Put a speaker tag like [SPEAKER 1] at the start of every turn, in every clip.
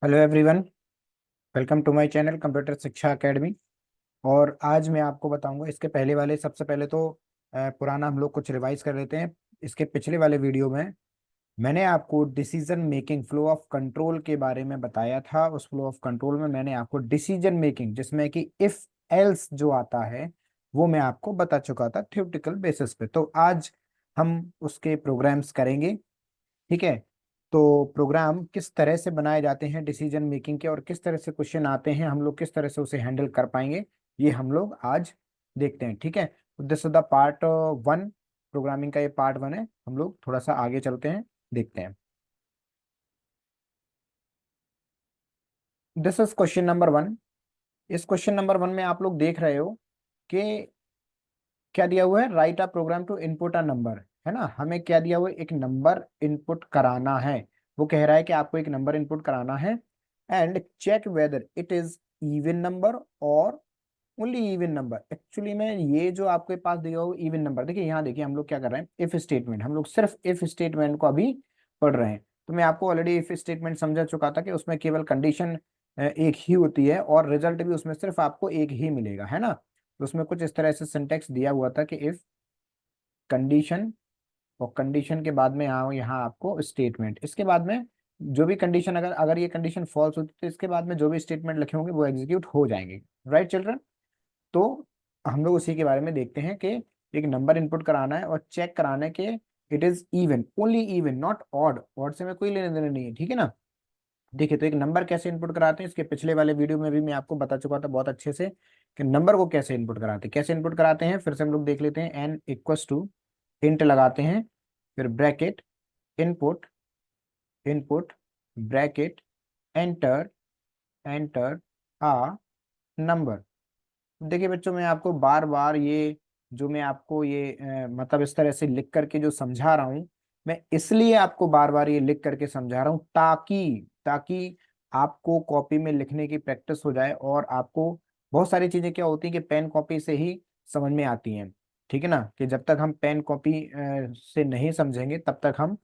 [SPEAKER 1] Hello everyone. Welcome to my channel computer शिक्षा academy. और आज मैं आपको बताऊंगा इसके पहले वाले सबसे पहले तो पुराना हम लोग कुछ रिवाइज कर लेते हैं। इसके पिछले वाले वीडियो में मैंने आपको decision making flow of control के बारे में बताया था। उस फ्लो ऑफ कंट्रोल में मैंने आपको डिसीजन मेकिंग जिसमें कि इफ एल्स जो आता है वो मैं आपको बता चुका था थ्योरेटिकल बेसिस पे। तो आज हम उसके प्रोग्राम्स करेंगे। ठीक है। तो प्रोग्राम किस तरह से बनाए जाते हैं डिसीजन मेकिंग के और किस तरह से क्वेश्चन आते हैं, हम लोग किस तरह से उसे हैंडल कर पाएंगे, ये हम लोग आज देखते हैं। ठीक है। This is the part one. Programming का ये पार्ट वन है। हम लोग थोड़ा सा आगे चलते हैं, देखते हैं। This is question number one. इस क्वेश्चन नंबर वन में आप लोग देख रहे हो कि क्या दिया हुआ है, write a program to input a number. है ना, हमें क्या दिया हुआ है, एक नंबर इनपुट कराना है। वो कह रहा है कि आपको एक नंबर इनपुट कराना है and check whether it is even number और ओनली इवन नंबर। एक्चुअली में ये जो आपके पास दिया हुआ इवन नंबर, देखिए यहाँ देखिए हम लोग क्या कर रहे हैं, इफ स्टेटमेंट। हम लोग सिर्फ इफ स्टेटमेंट को अभी पढ़ रहे हैं। तो मैं आपको ऑलरेडी इफ स्टेटमेंट समझा चुका था कि उसमें केवल कंडीशन एक ही होती है और रिजल्ट भी उसमें सिर्फ आपको एक ही मिलेगा। है ना। तो उसमें कुछ इस तरह से सिंटेक्स दिया हुआ था कि इफ कंडीशन, और कंडीशन के बाद में यहाँ यहाँ आपको स्टेटमेंट, इसके बाद में जो भी कंडीशन, अगर अगर ये कंडीशन फॉल्स होती तो इसके बाद में जो भी स्टेटमेंट लिखे होंगे वो एग्जीक्यूट हो जाएंगे। Right children. तो हम लोग उसी के बारे में देखते हैं कि एक नंबर इनपुट कराना है और चेक कराना है कि it is even, only even, not odd. Odd से में कोई लेने देने नहीं है। ठीक है ना। देखिए तो एक नंबर कैसे इनपुट कराते हैं, इसके पिछले वाले वीडियो में भी मैं आपको बता चुका था बहुत अच्छे से कि नंबर को कैसे इनपुट कराते हैं। कैसे इनपुट कराते हैं फिर से हम लोग देख लेते हैं। एन इक्वल्स टू इंट लगाते हैं, फिर bracket input, input bracket enter, enter a number. देखिए बच्चों, मैं आपको बार बार ये जो मैं आपको ये मतलब इस तरह से लिख करके जो समझा रहा हूँ, मैं इसलिए आपको बार बार ये लिख करके समझा रहा हूँ ताकि ताकि आपको कॉपी में लिखने की प्रैक्टिस हो जाए। और आपको बहुत सारी चीजें क्या होती है कि पेन कॉपी से ही समझ में आती हैं। ठीक है ना, कि जब तक हम पेन कॉपी से नहीं समझेंगे तब तक हम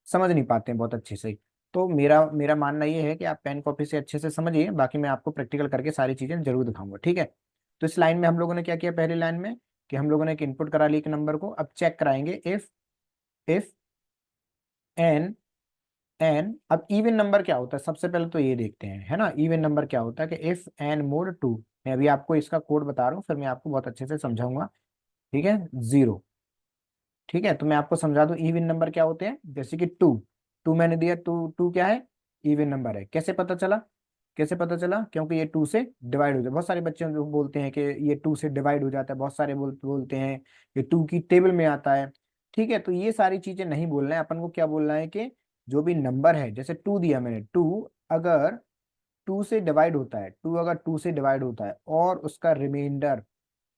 [SPEAKER 1] समझ नहीं पाते हैं बहुत अच्छे से। तो मेरा मेरा मानना ये है कि आप पेन कॉपी से अच्छे से समझिए, बाकी मैं आपको प्रैक्टिकल करके सारी चीजें जरूर दिखाऊंगा। ठीक है। तो इस लाइन में हम लोगों ने क्या किया, पहली लाइन में कि हम लोगों ने एक इनपुट करा ली एक नंबर को। अब चेक कराएंगे इफ एन, एन। अब इवन नंबर क्या होता है सबसे पहले तो ये देखते हैं। है ना, इवन नंबर क्या होता है कि इफ एन मोड टू। मैं अभी आपको इसका कोड बता रहा हूँ, फिर मैं आपको बहुत अच्छे से समझाऊंगा। ठीक है, जीरो। ठीक है, तो मैं आपको समझा दूं इवन नंबर क्या होते हैं। जैसे कि टू, टू मैंने दिया, टू टू क्या है, इवन नंबर है। कैसे पता चला, कैसे पता चला, क्योंकि ये टू से डिवाइड हो जाए। बहुत सारे बच्चे जो बोलते हैं कि ये टू से डिवाइड हो जाता है, बहुत सारे बोलते हैं ये टू की टेबल में आता है। ठीक है, तो ये सारी चीजें नहीं बोलना है अपन को। क्या बोलना है कि जो भी नंबर है, जैसे टू दिया मैंने, टू अगर टू से डिवाइड होता है, टू अगर टू से डिवाइड होता है और उसका रिमाइंडर,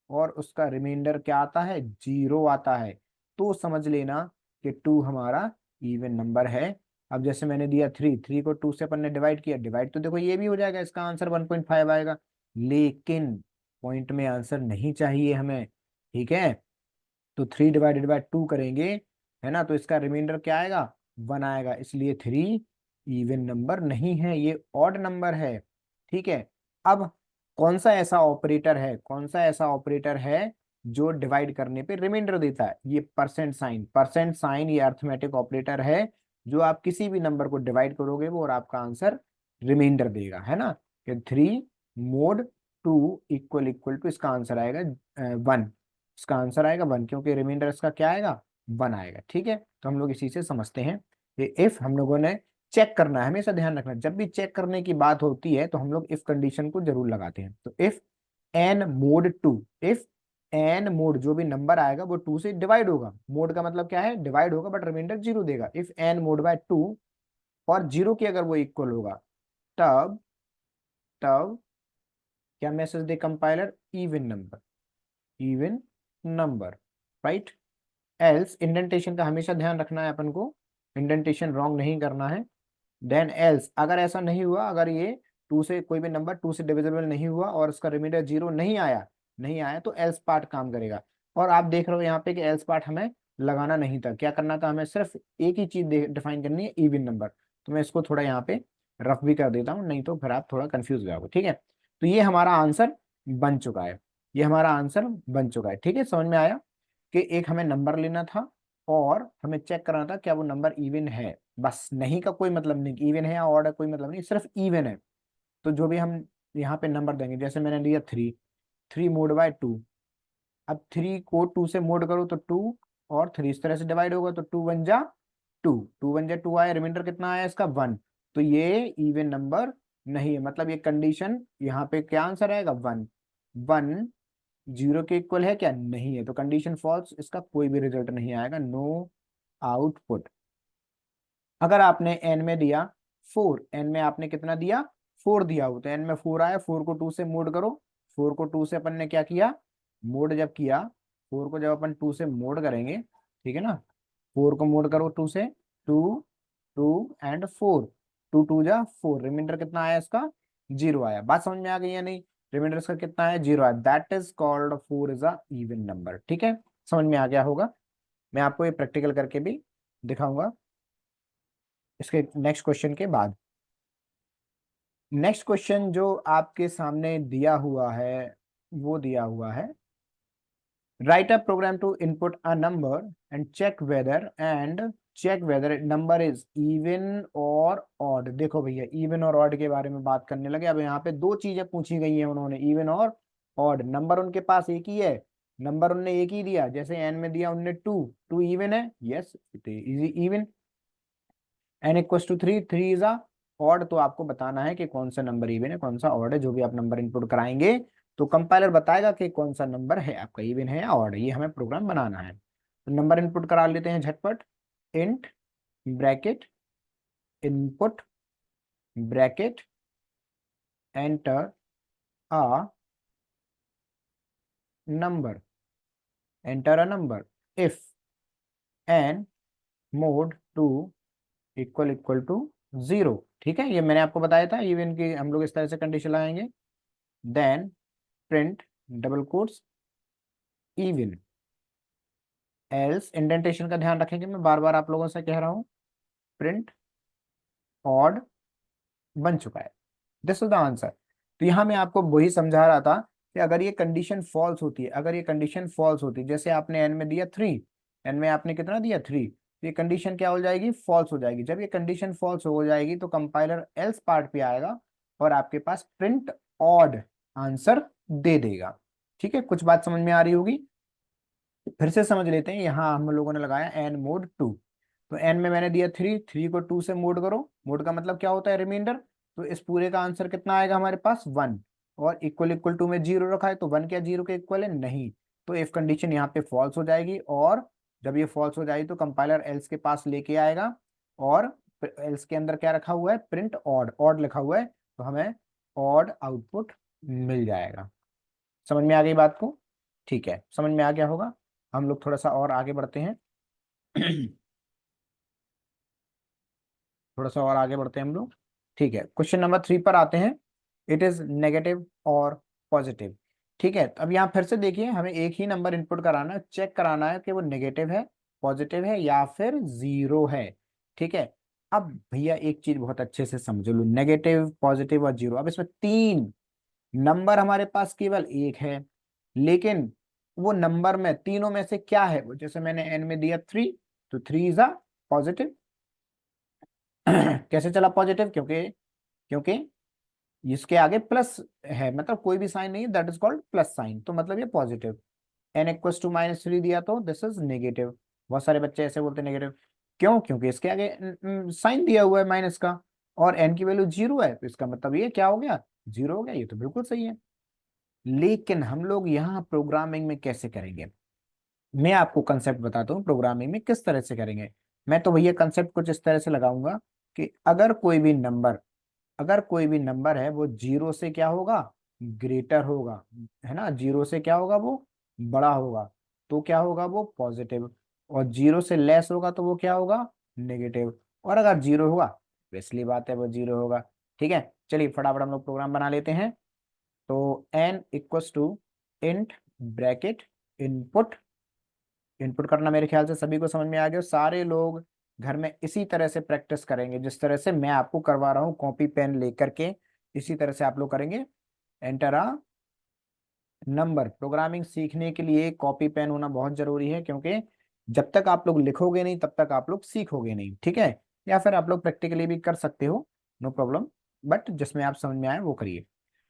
[SPEAKER 1] और उसका रिमाइंडर क्या आता है, जीरो आता है, तो समझ लेना कि टू हमारा इवन नंबर है। अब जैसे मैंने दिया थ्री, थ्री को टू से अपन ने डिवाइड किया, डिवाइड तो देखो ये भी हो जाएगा, इसका आंसर 1.5 आएगा। लेकिन पॉइंट में आंसर नहीं चाहिए हमें। ठीक है, तो थ्री डिवाइडेड बाय टू करेंगे, है ना, तो इसका रिमाइंडर क्या आएगा, वन आएगा। इसलिए थ्री इवन नंबर नहीं है, ये ऑड नंबर है। ठीक है। अब कौन सा ऐसा ऑपरेटर है, कौन सा ऐसा ऑपरेटर है जो डिवाइड करने पे रिमाइंडर देता है, ये परसेंट साइन। परसेंट साइन ये अर्थमेटिक ऑपरेटर है जो आप किसी भी नंबर को डिवाइड करोगे वो और आपका आंसर रिमाइंडर देगा। है ना, कि three mod two equal equal to, इसका आंसर आएगा वन। इसका आंसर आएगा वन, क्योंकि रिमाइंडर इसका क्या आएगा, वन आएगा। ठीक है, तो हम लोग इसी से समझते हैं कि इफ हम लोगों ने चेक करना है, हमेशा ध्यान रखना जब भी चेक करने की बात होती है तो हम लोग इफ कंडीशन को जरूर लगाते हैं। तो if n mod two, if n mod जो भी नंबर आएगा वो टू से डिवाइड होगा। मोड का मतलब क्या है, डिवाइड होगा बट रिमाइंडर जीरो देगा। If n mod by two और जीरो की अगर वो इक्वल होगा, तब तब क्या मैसेज दे compiler, even number, even number. Right. Else, indentation का हमेशा ध्यान रखना है अपन को, इंडेंटेशन रॉन्ग नहीं करना है। देन एल्स, अगर ऐसा नहीं हुआ, अगर ये टू से कोई भी नंबर टू से डिविजिबल नहीं हुआ और उसका रिमाइंडर जीरो नहीं आया, नहीं आया, तो एल्स पार्ट काम करेगा। और आप देख रहे हो यहाँ पे कि एल्स पार्ट हमें लगाना नहीं था, क्या करना था, हमें सिर्फ एक ही चीज डिफाइन करनी है, इवन नंबर। तो मैं इसको थोड़ा यहाँ पे रफ भी कर देता हूँ, नहीं तो फिर आप थोड़ा कंफ्यूज हो जाओगे। ठीक है, तो ये हमारा आंसर बन चुका है, ये हमारा आंसर बन चुका है। ठीक है, समझ में आया कि एक हमें नंबर लेना था और हमें चेक करना था क्या वो नंबर इवन है, बस। नहीं का कोई मतलब नहीं, इवन है या ऑड है कोई मतलब नहीं, सिर्फ इवन है। तो जो भी हम यहाँ पे नंबर देंगे, जैसे मैंने दिया 3, 3 मोड बाय 2। अब 3 को 2 से मोड करो तो 2, और 3 इस तरह से डिवाइड होगा तो 2 1 जा 2, 2 1 जा 2 आया, रिमाइंडर कितना आया इसका 1। तो ये इवन नंबर नहीं है, मतलब ये कंडीशन यहाँ पे क्या आंसर आएगा 1। 1 0 के इक्वल है क्या, नहीं है, तो कंडीशन फॉल्स, इसका कोई भी रिजल्ट नहीं आएगा, नो आउटपुट। अगर आपने एन में दिया 4, एन में आपने कितना दिया 4 दिया हो, तो एन में 4 आया, 4 को 2 से मोड करो। 4 को 2 से अपन ने क्या किया, मोड जब किया, 4 को जब अपन 2 से मोड करेंगे, ठीक है ना, 4 को मोड करो 2 से, 2, 2 एंड 4, 2 2 जा 4, रिमाइंडर कितना आया इसका 0 आया। बात समझ में आ गई या नहीं, रिमाइंडर इसका कितना है 0 आया, that is called 4 is a even number. ठीक है, समझ में आ गया होगा। मैं आपको ये प्रैक्टिकल करके भी दिखाऊंगा इसके नेक्स्ट क्वेश्चन के बाद। नेक्स्ट क्वेश्चन जो आपके सामने दिया हुआ है, वो दिया हुआ है, write a program to input a number and check whether number is even और ऑड। देखो भैया, इवन और ऑड के बारे में बात करने लगे। अब यहाँ पे दो चीजें पूछी गई हैं उन्होंने, इवन और ऑड। नंबर उनके पास एक ही है, नंबर उनने एक ही दिया, जैसे एन में दिया उनने 2, 2 इवन है, yes it is even. N equal to 3, 3 is a odd. तो आपको बताना है कि कौन सा नंबर इवन है कौन सा ऑड है। जो भी आप नंबर इनपुट कराएंगे तो कंपाइलर बताएगा कि कौन सा नंबर है आपका, इवन है या ऑड है। ये हमें प्रोग्राम बनाना है, तो नंबर इनपुट करा लेते हैं झटपट। Int bracket input bracket enter a number, enter a number if n mod two equal to 0। ठीक है, ये मैंने आपको बताया था इवन की हम लोग इस तरह से कंडीशन लगाएंगे। Then print double quotes even, else, indentation का ध्यान रखेंगे, मैं बार बार आप लोगों से कह रहा हूं, प्रिंट ऑड बन चुका है, दिस इज द आंसर। तो यहां मैं आपको वही समझा रहा था कि अगर ये कंडीशन फॉल्स होती है, अगर ये कंडीशन फॉल्स होती है, जैसे आपने एन में दिया 3, एन में आपने कितना दिया 3, तो ये कंडीशन क्या हो जाएगी फॉल्स हो जाएगी। जब ये कंडीशन फॉल्स हो जाएगी तो कंपाइलर एल्स पार्ट पे आएगा और आपके पास प्रिंट ऑड आंसर दे देगा। ठीक है, कुछ बात समझ में आ रही होगी। फिर से समझ लेते हैं, यहाँ हम लोगों ने लगाया एन मोड 2। तो एन में मैंने दिया 3, 3 को 2 से मोड करो, मोड का मतलब क्या होता है रिमाइंडर। तो इस पूरे का आंसर कितना आएगा हमारे पास 1, और इक्वल टू में 0 रखा है तो 1 क्या 0 के इक्वल है, नहीं। तो इफ कंडीशन यहाँ पे फॉल्स हो जाएगी, और जब ये फॉल्स हो जाएगी तो कंपाइलर एल्स के पास लेके आएगा, और एल्स के अंदर क्या रखा हुआ है प्रिंट ऑड, ऑड लिखा हुआ है, तो हमें ऑड आउटपुट मिल जाएगा। समझ में आ गई बात को, ठीक है, समझ में आ गया होगा। हम लोग थोड़ा सा और आगे बढ़ते हैं थोड़ा सा और आगे बढ़ते हैं हम लोग। ठीक है, क्वेश्चन नंबर 3 पर आते हैं। इट इज नेगेटिव और पॉजिटिव। ठीक है, तो अब यहाँ फिर से देखिए, हमें एक ही नंबर इनपुट कराना है, चेक कराना है कि वो नेगेटिव है, पॉजिटिव है या फिर 0 है। ठीक है, अब भैया एक चीज बहुत अच्छे से समझ लो, नेगेटिव पॉजिटिव और 0, अब इसमें 3 नंबर हमारे पास केवल एक है, लेकिन वो नंबर में तीनों में से क्या है वो, जैसे मैंने एन में दिया 3, तो 3 इज अ पॉजिटिव। कैसे चला पॉजिटिव, क्योंकि क्योंकि इसके आगे प्लस है, मतलब कोई भी साइन नहीं है, that is called plus sign, तो मतलब ये पॉजिटिव। एन इक्वल टू -3 दिया तो दिस इज नेगेटिव। बहुत सारे बच्चे ऐसे बोलते हैं नेगेटिव, क्यों, क्योंकि इसके आगे साइन दिया हुआ है माइनस का, और एन की वैल्यू 0 है, तो इसका मतलब ये क्या हो गया 0 हो गया, ये तो बिल्कुल सही है। लेकिन हम लोग यहाँ प्रोग्रामिंग में कैसे करेंगे, मैं आपको कंसेप्ट बताता हूँ प्रोग्रामिंग में किस तरह से करेंगे। मैं तो भैया कंसेप्ट कुछ इस तरह से लगाऊंगा कि अगर कोई भी नंबर है वो 0 से क्या होगा ग्रेटर होगा, है ना, 0 से क्या होगा वो बड़ा होगा, तो क्या होगा वो पॉजिटिव, और 0 से लेस होगा तो वो क्या होगा नेगेटिव, और अगर 0 होगा तो इसलिए बात है वो 0 होगा। ठीक है, चलिए फटाफट हम लोग प्रोग्राम बना लेते हैं। तो n equals to int bracket input, input करना मेरे ख्याल से सभी को समझ में आ गया, सारे लोग घर में इसी तरह से प्रैक्टिस करेंगे, जिस तरह से मैं आपको करवा रहा हूँ कॉपी पेन लेकर के, इसी तरह से आप लोग करेंगे। Enter a number. प्रोग्रामिंग सीखने के लिए कॉपी पेन होना बहुत जरूरी है, क्योंकि जब तक आप लोग लिखोगे नहीं तब तक आप लोग सीखोगे नहीं, ठीक है। या फिर आप लोग प्रैक्टिकली भी कर सकते हो, नो प्रॉब्लम, बट जिसमें आप समझ में आए वो करिए।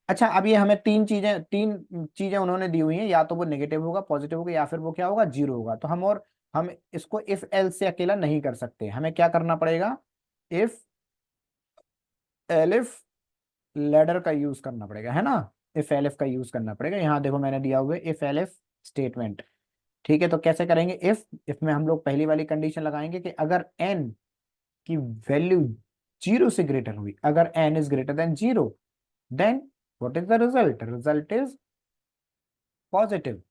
[SPEAKER 1] अच्छा, अब ये हमें तीन चीजें उन्होंने दी हुई हैं, या तो वो नेगेटिव होगा, पॉजिटिव होगा, या फिर वो क्या होगा, जीरो होगा। तो हम इसको इफ एल से अकेला नहीं कर सकते, हमें क्या करना पड़ेगा, इफ एलिफ लेडर का यूज करना पड़ेगा, है ना। इफ एलिफ का यूज करना पड़ेगा। यहाँ देखो मैंने दिया हुआ है इफ एलिफ स्टेटमेंट, ठीक है। तो कैसे करेंगे, इफ में हम लोग पहली वाली कंडीशन लगाएंगे कि अगर एन की वैल्यू जीरो से ग्रेटर हुई, अगर n is greater than zero, then what is the result, result is positive,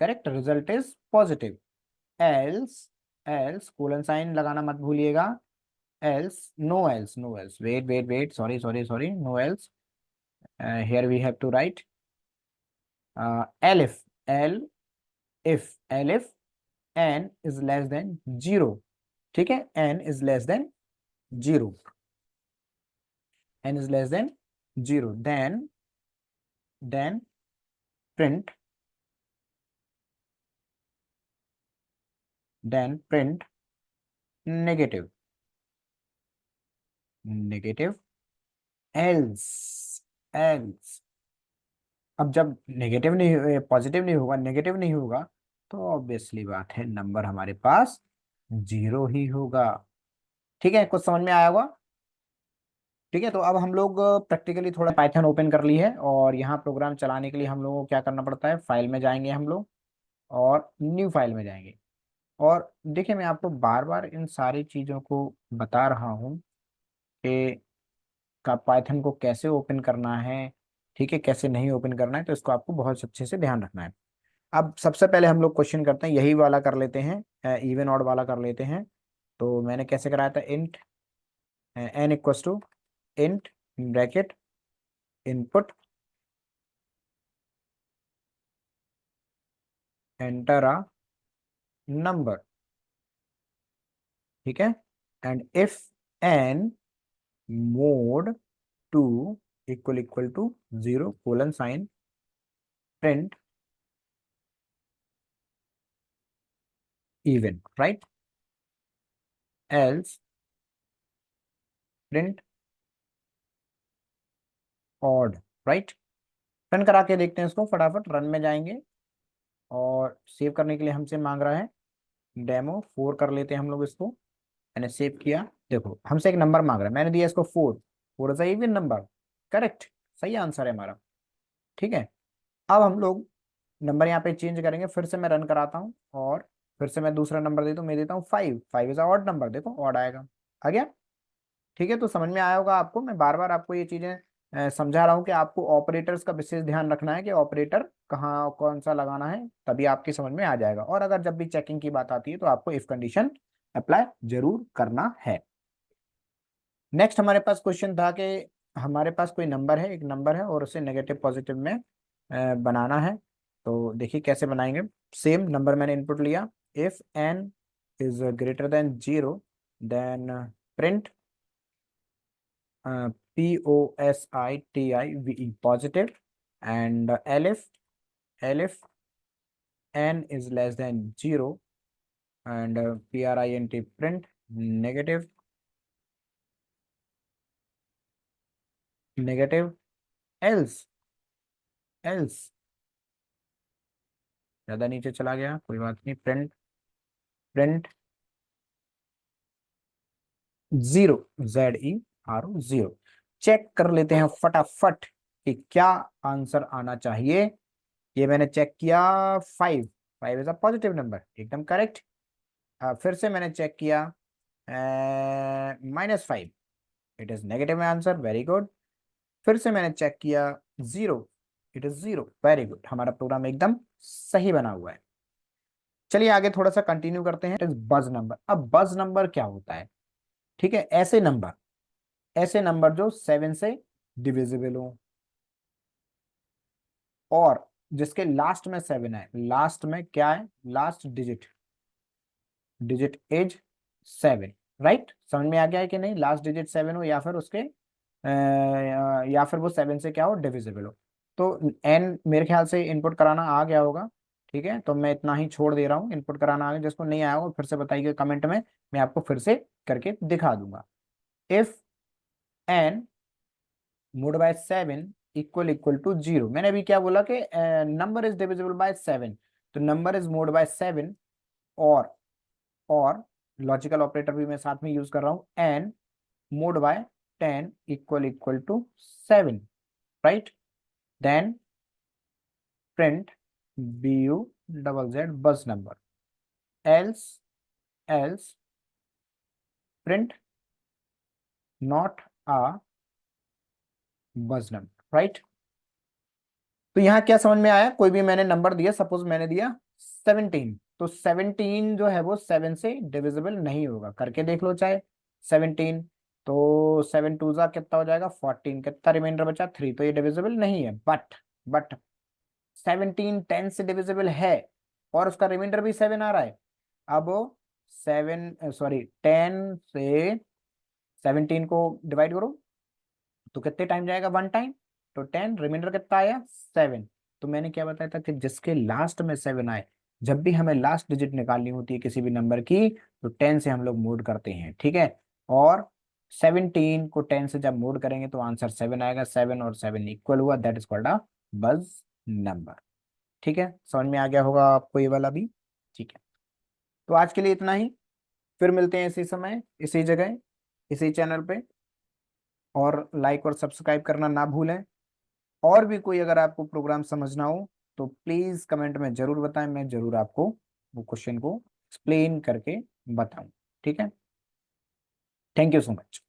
[SPEAKER 1] correct, result is positive. Else, else colon sign लगाना मत भूलिएगा। Else, no else, wait, sorry, no else, here we have to write elif, l if elif n is less than 0, ठीक है, n is less than 0, n is less than 0, then print, negative, negative, else, अब जब negative नहीं, positive नहीं होगा, negative नहीं होगा, तो ऑब्वियसली बात है नंबर हमारे पास जीरो ही होगा, ठीक है। कुछ समझ में आया होगा, ठीक है। तो अब हम लोग प्रैक्टिकली थोड़ा पाइथन ओपन कर ली है, और यहाँ प्रोग्राम चलाने के लिए हम लोगों को क्या करना पड़ता है, फाइल में जाएंगे हम लोग, और न्यू फाइल में जाएंगे। और देखिए, मैं आपको बार बार इन सारी चीज़ों को बता रहा हूँ कि का पाइथन को कैसे ओपन करना है, ठीक है, कैसे नहीं ओपन करना है, तो इसको आपको बहुत अच्छे से ध्यान रखना है। अब सबसे पहले हम लोग क्वेश्चन करते हैं, यही वाला कर लेते हैं, इवन ऑड वाला कर लेते हैं। तो मैंने कैसे कराया था, int n equals to int bracket input enter a number, ठीक है, and if n mod two equal to zero colon sign print even, right, else print odd, right. Run करा के देखते हैं इसको फटाफट, रन में जाएंगे, और सेव करने के लिए हमसे मांग रहा है डेमो 4 कर लेते हैं हम लोग इसको। मैंने सेव किया, देखो हमसे एक नंबर मांग रहा है, मैंने दिया इसको 4, 4 इज इवन नंबर, करेक्ट, सही आंसर है हमारा, ठीक है। अब हम लोग नंबर यहाँ पे चेंज करेंगे, फिर से मैं रन कराता हूँ, और फिर से मैं दूसरा नंबर देता हूँ, मैं देता हूँ 5, 5 इज ऑड नंबर, देखो ऑड आएगा, आ गया, ठीक है। तो समझ में आया होगा आपको, मैं बार बार आपको ये चीजें समझा रहा हूँ कि आपको ऑपरेटर्स का विशेष ध्यान रखना है कि ऑपरेटर कहाँ कौन सा लगाना है, तभी आपकी समझ में आ जाएगा। और अगर जब भी चेकिंग की बात आती है तो आपको इफ कंडीशन अप्लाई जरूर करना है। नेक्स्ट हमारे पास क्वेश्चन था कि हमारे पास कोई नंबर है, एक नंबर है, और उसे नेगेटिव पॉजिटिव में बनाना है। तो देखिए कैसे बनाएंगे। सेम नंबर मैंने इनपुट लिया, if n is greater than zero, then print positive positive, and elif n is less than 0, and print print negative, negative, else ज्यादा नीचे चला गया, कोई बात नहीं, प्रिंट जीरो, ZERO 0। चेक कर लेते हैं फटाफट कि क्या आंसर आना चाहिए। ये मैंने चेक किया, 5, 5 इज अ पॉजिटिव नंबर, एकदम करेक्ट। फिर से मैंने चेक किया, -5, इट इज नेगेटिव में आंसर, वेरी गुड। फिर से मैंने चेक किया, 0, इट इज 0, वेरी गुड, हमारा प्रोग्राम एकदम सही बना हुआ है। चलिए आगे थोड़ा सा कंटिन्यू करते हैं। इट इज बज नंबर। अब बज नंबर क्या होता है, ठीक है, ऐसे नंबर जो 7 से डिविजिबल हो, और जिसके लास्ट में 7 है, लास्ट में क्या है, लास्ट डिजिट इज 7, राइट, समझ में आ गया है कि नहीं, लास्ट डिजिट 7 हो या फिर उसके या फिर वो 7 से क्या हो, डिविजिबल हो। तो एन मेरे ख्याल से इनपुट कराना आ गया होगा। ठीक है, तो मैं इतना ही छोड़ दे रहा हूँ, इनपुट कराना आ गया, जिसको नहीं आया होगा फिर से बताइए कमेंट में, मैं आपको फिर से करके दिखा दूंगा। If n mod by 7 equal to 0, मैंने अभी क्या बोला कि नंबर इज डिविजिबल बाय 7, तो नंबर इज मोड बाय 7, और लॉजिकल ऑपरेटर भी मैं साथ में यूज कर रहा हूं, n mod by 10 equal to 7, right, then print bu double z buzz number, else else print not a buzz number, right. तो यहाँ क्या समझ में आया, कोई भी मैंने नंबर दिया, सपोज मैंने दिया 17, तो 17 जो है वो 7 से डिविजिबल नहीं होगा, करके देख लो चाहे 17, तो 7 टू जा कितना हो जाएगा 14, कितना रिमाइंडर बचा 3, तो ये डिविजिबल नहीं है। बट 17 10 से डिविजिबल है, और उसका रिमाइंडर भी 7 आ रहा है। अब 10 से 17 को डिवाइड करो तो कितने टाइम जाएगा, 1 टाइम, तो 10, रिमाइंडर कितना आया 7। तो मैंने क्या बताया था कि जिसके लास्ट में 7 आए, जब भी हमें लास्ट डिजिट निकालनी होती है किसी भी नंबर की, तो 10 से हम लोग मोड करते हैं, ठीक है। और 17 को 10 से जब मोड करेंगे तो आंसर 7 आएगा, 7 और 7 इक्वल हुआ, दैट इज कॉल्ड अ बज नंबर। ठीक है, समझ में आ गया होगा आपको ये वाला भी। ठीक है, तो आज के लिए इतना ही, फिर मिलते हैं इसी समय इसी जगह इसी चैनल पे, और लाइक और सब्सक्राइब करना ना भूलें। और भी कोई अगर आपको प्रोग्राम समझना हो तो प्लीज कमेंट में जरूर बताएं, मैं जरूर आपको वो क्वेश्चन को एक्सप्लेन करके बताऊं। ठीक है, थैंक यू सो मच।